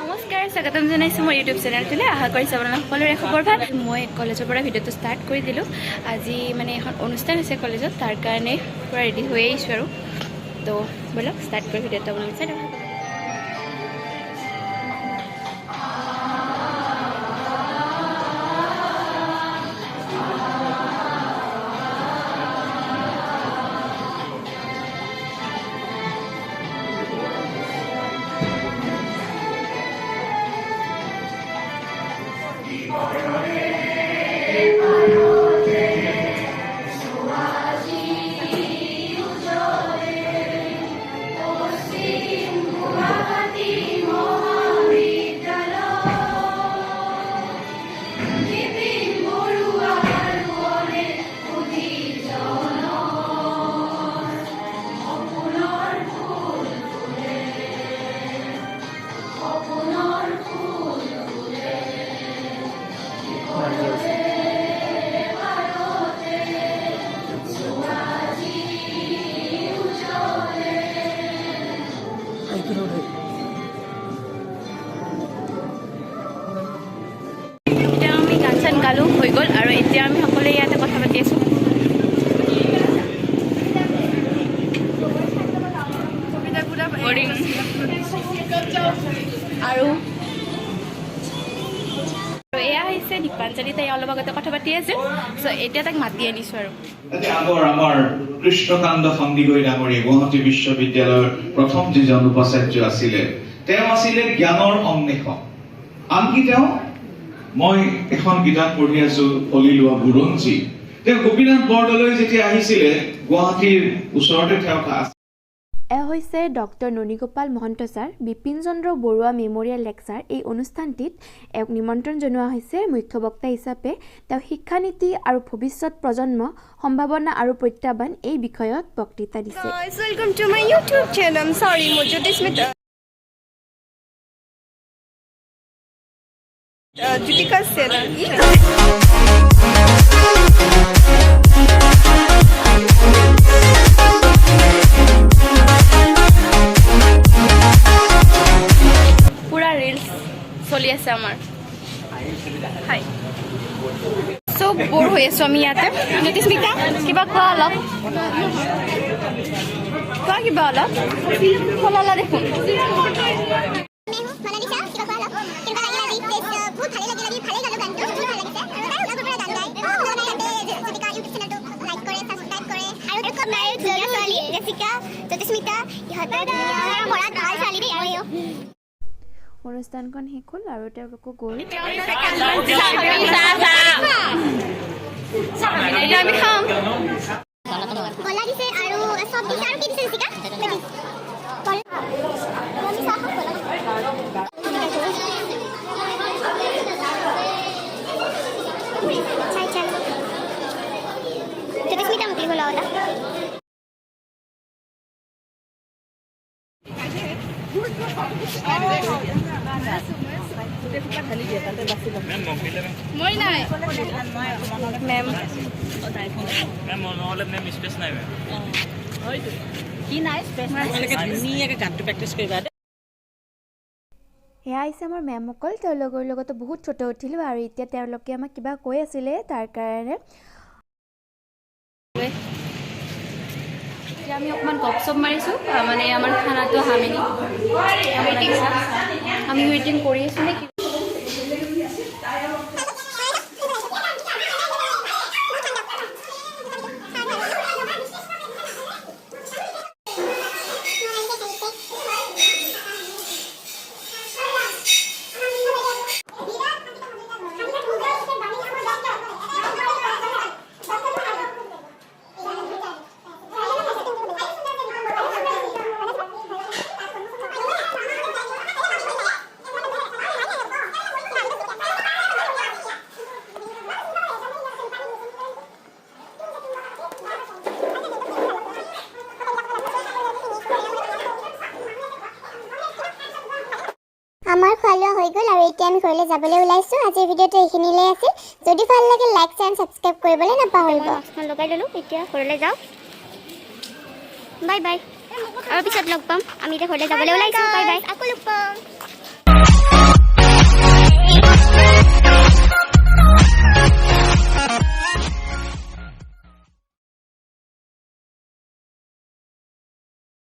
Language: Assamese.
নমস্কাৰ স্বাগতম জনাইছোঁ মোৰ ইউটিউব চেনেলটোলৈ আশা কৰিছোঁ আপোনালোক সকলোৰে খবৰ ভাল মই কলেজৰ পৰা ভিডিঅ'টো ষ্টাৰ্ট কৰি দিলোঁ আজি মানে এখন অনুষ্ঠান হৈছে কলেজত তাৰ কাৰণে পূৰা ৰেডি হৈ আহিছোঁ আৰু তো ব'লক ষ্টাৰ্ট কৰি ভিডিঅ'টো আপোনালোক চাই গালো হৈ গ'ল আৰু এতিয়া আমি সকলোৱে ইয়াতে কথা পাতি আছোঁ আৰু এয়া হৈছে দীপাঞ্জলি তাই অলপ আগতে কথা পাতি আছে চ' এতিয়া তাক মাতি আনিছোঁ আৰু আমাৰ কৃষ্ণকান্ত সন্দিকৈ ডাঙৰীয়া গুৱাহাটী বিশ্ববিদ্যালয়ৰ প্ৰথম যিজন উপাচাৰ্য আছিলে তেওঁ আছিলে জ্ঞানৰ অন্বেষক আনকি তেওঁ মই এখন কিতাপ পঢ়ি আছো অলি লোৱা বুৰঞ্জী তেওঁ গোপীনাথ বৰদলৈ যেতিয়া আহিছিলে গুৱাহাটীৰ ওচৰতে তেওঁ এয়া হৈছে ডক্টৰ ননীগোপাল মহন্ত ছাৰ বিপিন চন্দ্ৰ বৰুৱা মেমৰিয়েল লেকচাৰ এই অনুষ্ঠানটিত এক নিমন্ত্ৰণ জনোৱা হৈছে মুখ্য বক্তা হিচাপে তেওঁ শিক্ষানীতি আৰু ভৱিষ্যত প্ৰজন্ম সম্ভাৱনা আৰু প্ৰত্যাহ্বান এই বিষয়ত বক্তৃতা দিছে welcome to my YouTube channel সৰি জ্যোতিস্মিতা Jutika Sena. পুৰা ৰিলছ চলি আছে আমাৰ হাই চব বৰ হৈ আছোঁ আমি ইয়াতে জ্যোতিস্মিতা কিবা কোৱা অলপ কোৱা কিবা অলপ খোলালা দেখোন অনুষ্ঠানখন শেষ হ'ল আৰু তেওঁলোকো গ'ল মই নাই মেম সেয়া আহিছে আমাৰ মেমসকল তেওঁলোকৰ লগতো বহুত ফটো উঠিলোঁ আৰু এতিয়া তেওঁলোকে আমাক কিবা কৈ আছিলে তাৰ কাৰণে এতিয়া আমি অকণমান গপ চপ মাৰিছোঁ মানে আমাৰ খানাটো হামিনি আমি ৱেইটিং কৰি আছোঁ নেকি আমাৰ খোৱা হৈ গ'ল আৰু এতিয়া আমি ঘৰলৈ যাবলৈ ওলাইছোঁ আজিৰ ভিডিঅ'টো এইখিনিলৈ আছিল যদি ভাল লাগে লাইক এণ্ড ছাবস্ক্ৰাইব কৰিবলৈ নাপাহৰিব লগাই ল'লোঁ এতিয়া ঘৰলৈ যাওঁ বাই বাই আৰু পিছত লগ পাম আমি এতিয়া ঘৰলৈ যাবলৈ ওলাইছোঁ বাই বাই আকৌ লগ পাম